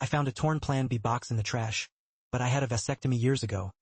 I found a torn Plan B box in the trash, but I had a vasectomy years ago,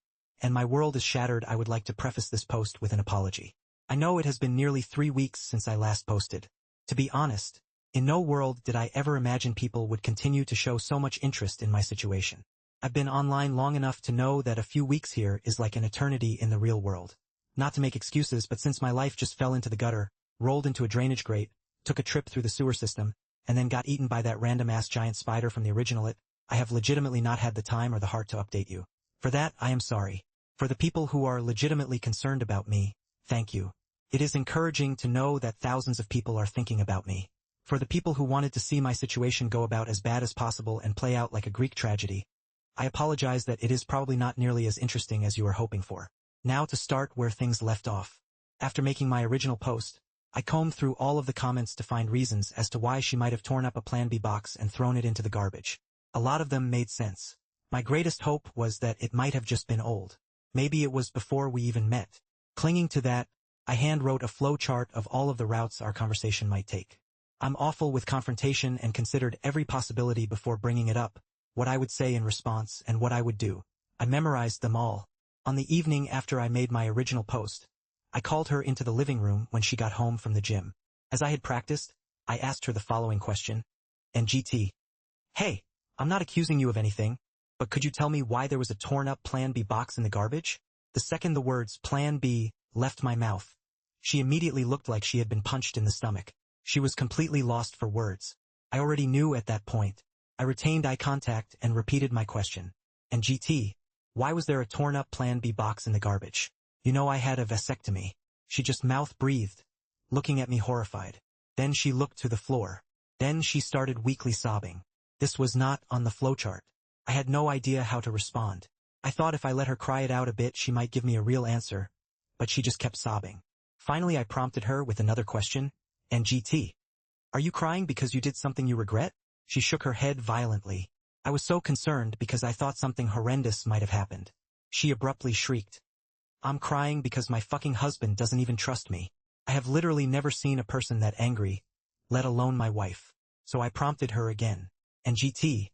and my world is shattered. I would like to preface this post with an apology. I know it has been nearly 3 weeks since I last posted. To be honest, in no world did I ever imagine people would continue to show so much interest in my situation. I've been online long enough to know that a few weeks here is like an eternity in the real world. Not to make excuses, but since my life just fell into the gutter, rolled into a drainage grate, took a trip through the sewer system, and then got eaten by that random-ass giant spider from the original It, I have legitimately not had the time or the heart to update you. For that, I am sorry. For the people who are legitimately concerned about me, thank you. It is encouraging to know that thousands of people are thinking about me. For the people who wanted to see my situation go about as bad as possible and play out like a Greek tragedy, I apologize that it is probably not nearly as interesting as you are hoping for. Now to start where things left off. After making my original post, I combed through all of the comments to find reasons as to why she might have torn up a Plan B box and thrown it into the garbage. A lot of them made sense. My greatest hope was that it might have just been old. Maybe it was before we even met. Clinging to that, I hand-wrote a flow chart of all of the routes our conversation might take. I'm awful with confrontation and considered every possibility before bringing it up, what I would say in response and what I would do. I memorized them all. On the evening after I made my original post, I called her into the living room when she got home from the gym. As I had practiced, I asked her the following question. And GT. Hey, I'm not accusing you of anything, but could you tell me why there was a torn-up Plan B box in the garbage? The second the words Plan B left my mouth, she immediately looked like she had been punched in the stomach. She was completely lost for words. I already knew at that point. I retained eye contact and repeated my question. And GT, why was there a torn-up Plan B box in the garbage? You know I had a vasectomy. She just mouth-breathed, looking at me horrified. Then she looked to the floor. Then she started weakly sobbing. This was not on the flowchart. I had no idea how to respond. I thought if I let her cry it out a bit she might give me a real answer, but she just kept sobbing. Finally I prompted her with another question. And GT, are you crying because you did something you regret? She shook her head violently. I was so concerned because I thought something horrendous might have happened. She abruptly shrieked. I'm crying because my fucking husband doesn't even trust me. I have literally never seen a person that angry, let alone my wife. So I prompted her again. And GT,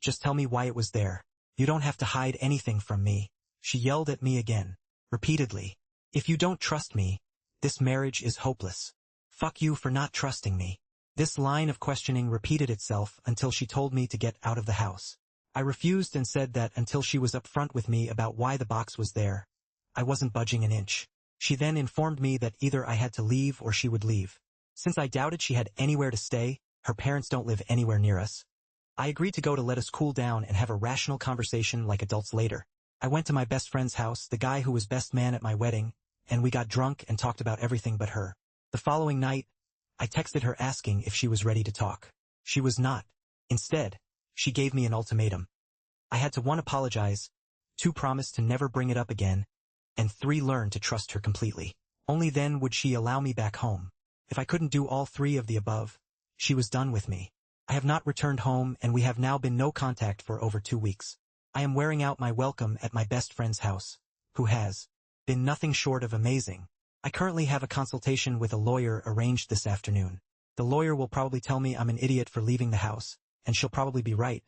just tell me why it was there. You don't have to hide anything from me. She yelled at me again, repeatedly. If you don't trust me, this marriage is hopeless. Fuck you for not trusting me. This line of questioning repeated itself until she told me to get out of the house. I refused and said that until she was upfront with me about why the box was there, I wasn't budging an inch. She then informed me that either I had to leave or she would leave. Since I doubted she had anywhere to stay, her parents don't live anywhere near us, I agreed to go to let us cool down and have a rational conversation like adults later. I went to my best friend's house, the guy who was best man at my wedding, and we got drunk and talked about everything but her. The following night, I texted her asking if she was ready to talk. She was not. Instead, she gave me an ultimatum. I had to 1 apologize, 2 promise to never bring it up again, and 3 learn to trust her completely. Only then would she allow me back home. If I couldn't do all 3 of the above, she was done with me. I have not returned home and we have now been no contact for over 2 weeks. I am wearing out my welcome at my best friend's house, who has been nothing short of amazing. I currently have a consultation with a lawyer arranged this afternoon. The lawyer will probably tell me I'm an idiot for leaving the house, and she'll probably be right.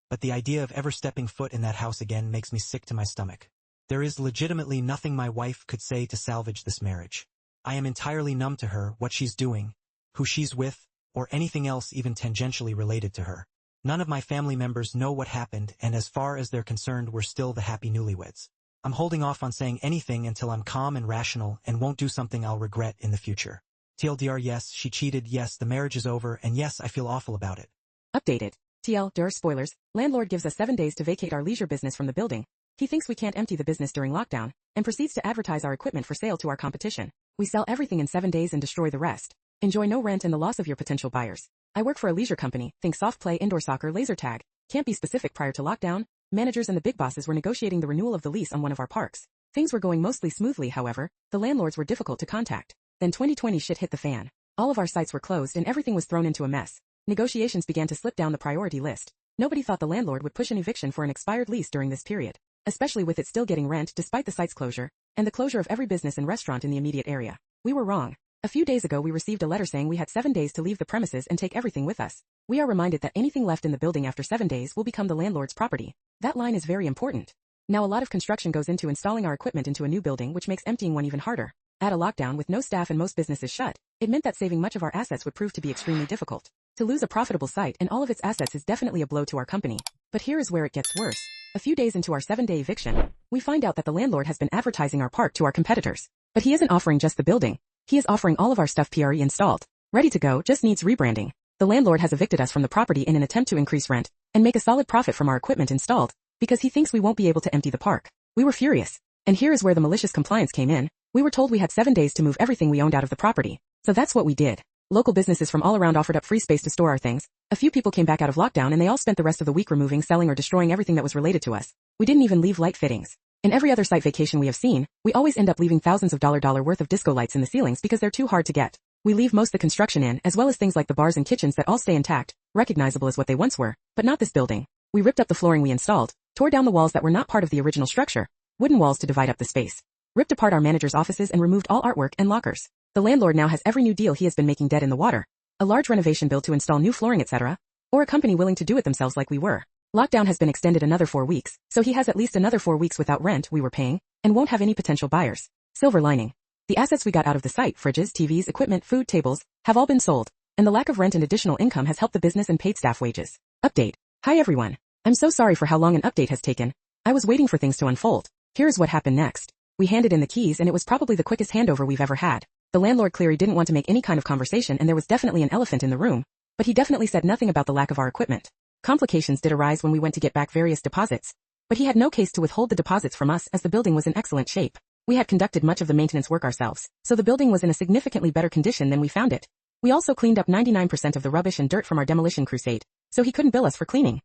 But the idea of ever stepping foot in that house again makes me sick to my stomach. There is legitimately nothing my wife could say to salvage this marriage. I am entirely numb to her, what she's doing, who she's with, or anything else even tangentially related to her. None of my family members know what happened, and as far as they're concerned we're still the happy newlyweds. I'm holding off on saying anything until I'm calm and rational and won't do something I'll regret in the future. TLDR, yes, she cheated, yes, the marriage is over, and yes, I feel awful about it. Updated. TLDR spoilers, landlord gives us 7 days to vacate our leisure business from the building. He thinks we can't empty the business during lockdown, and proceeds to advertise our equipment for sale to our competition. We sell everything in 7 days and destroy the rest. Enjoy no rent and the loss of your potential buyers. I work for a leisure company, think soft play, indoor soccer, laser tag. Can't be specific prior to lockdown. Managers and the big bosses were negotiating the renewal of the lease on one of our parks. Things were going mostly smoothly, however, the landlords were difficult to contact. Then 2020 shit hit the fan. All of our sites were closed and everything was thrown into a mess. Negotiations began to slip down the priority list. Nobody thought the landlord would push an eviction for an expired lease during this period, especially with it still getting rent despite the site's closure, and the closure of every business and restaurant in the immediate area. We were wrong. A few days ago we received a letter saying we had 7 days to leave the premises and take everything with us. We are reminded that anything left in the building after 7 days will become the landlord's property. That line is very important. Now a lot of construction goes into installing our equipment into a new building, which makes emptying one even harder. Add a lockdown with no staff and most businesses shut. It meant that saving much of our assets would prove to be extremely difficult. To lose a profitable site and all of its assets is definitely a blow to our company. But here is where it gets worse. A few days into our 7-day eviction, we find out that the landlord has been advertising our park to our competitors. But he isn't offering just the building. He is offering all of our stuff PRE installed. Ready to go, just needs rebranding. The landlord has evicted us from the property in an attempt to increase rent and make a solid profit from our equipment installed because he thinks we won't be able to empty the park. We were furious. And here is where the malicious compliance came in. We were told we had 7 days to move everything we owned out of the property. So that's what we did. Local businesses from all around offered up free space to store our things. A few people came back out of lockdown and they all spent the rest of the week removing, selling or destroying everything that was related to us. We didn't even leave light fittings. In every other site vacation we have seen, we always end up leaving thousands of dollar worth of disco lights in the ceilings because they're too hard to get. We leave most the construction in, as well as things like the bars and kitchens that all stay intact, recognizable as what they once were, but not this building. We ripped up the flooring we installed, tore down the walls that were not part of the original structure, wooden walls to divide up the space, ripped apart our manager's offices and removed all artwork and lockers. The landlord now has every new deal he has been making dead in the water. A large renovation bill to install new flooring, etc., or a company willing to do it themselves like we were. Lockdown has been extended another 4 weeks, so he has at least another 4 weeks without rent we were paying, and won't have any potential buyers. Silver lining. The assets we got out of the site, fridges, TVs, equipment, food, tables, have all been sold, and the lack of rent and additional income has helped the business and paid staff wages. Update. Hi everyone. I'm so sorry for how long an update has taken. I was waiting for things to unfold. Here's what happened next. We handed in the keys and it was probably the quickest handover we've ever had. The landlord clearly didn't want to make any kind of conversation and there was definitely an elephant in the room, but he definitely said nothing about the lack of our equipment. Complications did arise when we went to get back various deposits, but he had no case to withhold the deposits from us as the building was in excellent shape. We had conducted much of the maintenance work ourselves, so the building was in a significantly better condition than we found it. We also cleaned up 99% of the rubbish and dirt from our demolition crusade, so he couldn't bill us for cleaning.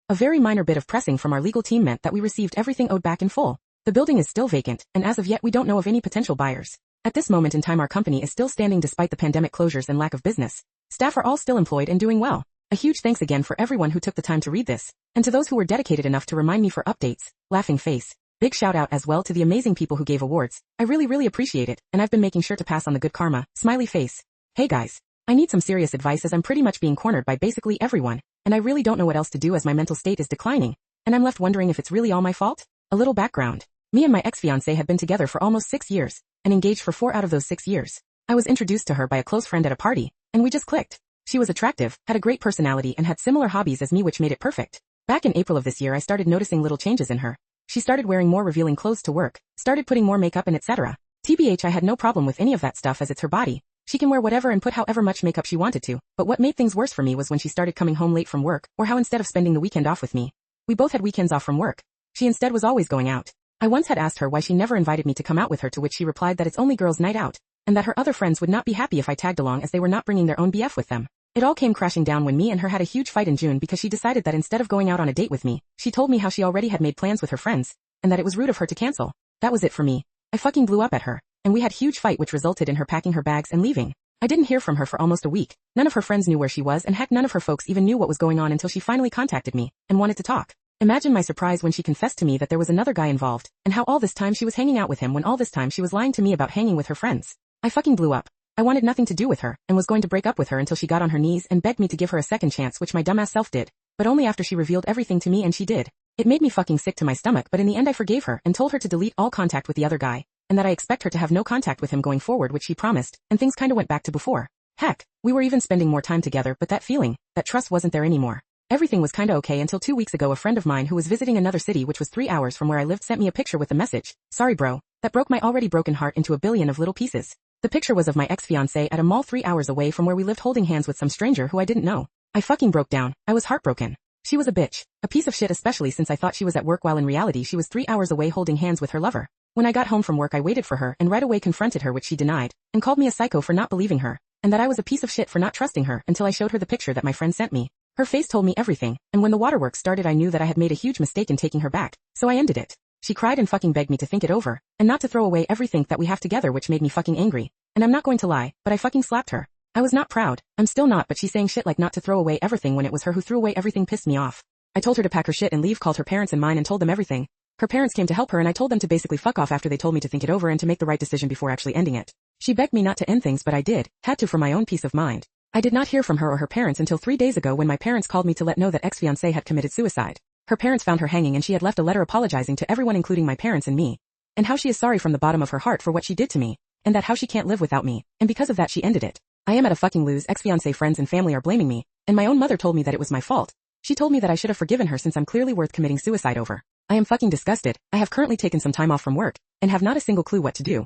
A very minor bit of pressing from our legal team meant that we received everything owed back in full. The building is still vacant, and as of yet we don't know of any potential buyers. At this moment in time our company is still standing despite the pandemic closures and lack of business. Staff are all still employed and doing well. A huge thanks again for everyone who took the time to read this, and to those who were dedicated enough to remind me for updates. Laughing face. Big shout out as well to the amazing people who gave awards. I really appreciate it, and I've been making sure to pass on the good karma. Smiley face. Hey guys. I need some serious advice as I'm pretty much being cornered by basically everyone, and I really don't know what else to do as my mental state is declining, and I'm left wondering if it's really all my fault. A little background. Me and my ex-fiancé had been together for almost 6 years, and engaged for 4 out of those 6 years. I was introduced to her by a close friend at a party, and we just clicked. She was attractive, had a great personality and had similar hobbies as me which made it perfect. Back in April of this year I started noticing little changes in her. She started wearing more revealing clothes to work, started putting more makeup and etc. TBH I had no problem with any of that stuff as it's her body. She can wear whatever and put however much makeup she wanted to, but what made things worse for me was when she started coming home late from work, or how instead of spending the weekend off with me, we both had weekends off from work. She instead was always going out. I once had asked her why she never invited me to come out with her, to which she replied that it's only girls' night out, and that her other friends would not be happy if I tagged along as they were not bringing their own BF with them. It all came crashing down when me and her had a huge fight in June because she decided that instead of going out on a date with me, she told me how she already had made plans with her friends, and that it was rude of her to cancel. That was it for me. I fucking blew up at her, and we had huge fight which resulted in her packing her bags and leaving. I didn't hear from her for almost a week. None of her friends knew where she was, and heck, none of her folks even knew what was going on until she finally contacted me and wanted to talk. Imagine my surprise when she confessed to me that there was another guy involved, and how all this time she was hanging out with him when all this time she was lying to me about hanging with her friends. I fucking blew up. I wanted nothing to do with her, and was going to break up with her until she got on her knees and begged me to give her a second chance, which my dumbass self did, but only after she revealed everything to me, and she did. It made me fucking sick to my stomach, but in the end I forgave her and told her to delete all contact with the other guy, and that I expect her to have no contact with him going forward, which she promised, and things kinda went back to before. Heck, we were even spending more time together, but that feeling, that trust wasn't there anymore. Everything was kinda okay until 2 weeks ago a friend of mine who was visiting another city which was 3 hours from where I lived sent me a picture with the message, "Sorry bro, that broke my already broken heart into a billion of little pieces." The picture was of my ex-fiancé at a mall 3 hours away from where we lived holding hands with some stranger who I didn't know. I fucking broke down. I was heartbroken. She was a bitch, a piece of shit, especially since I thought she was at work while in reality she was 3 hours away holding hands with her lover. When I got home from work I waited for her and right away confronted her, which she denied, and called me a psycho for not believing her, and that I was a piece of shit for not trusting her until I showed her the picture that my friend sent me. Her face told me everything, and when the waterworks started I knew that I had made a huge mistake in taking her back, so I ended it. She cried and fucking begged me to think it over, and not to throw away everything that we have together, which made me fucking angry. And I'm not going to lie, but I fucking slapped her. I was not proud. I'm still not, but she's saying shit like not to throw away everything when it was her who threw away everything pissed me off. I told her to pack her shit and leave, called her parents and mine and told them everything. Her parents came to help her and I told them to basically fuck off after they told me to think it over and to make the right decision before actually ending it. She begged me not to end things, but I did, had to for my own peace of mind. I did not hear from her or her parents until 3 days ago when my parents called me to let know that ex-fiancé had committed suicide. Her parents found her hanging and she had left a letter apologizing to everyone including my parents and me. And how she is sorry from the bottom of her heart for what she did to me. And that how she can't live without me. And because of that she ended it. I am at a fucking lose. Ex-fiancé friends and family are blaming me. And my own mother told me that it was my fault. She told me that I should have forgiven her since I'm clearly worth committing suicide over. I am fucking disgusted. I have currently taken some time off from work. And have not a single clue what to do.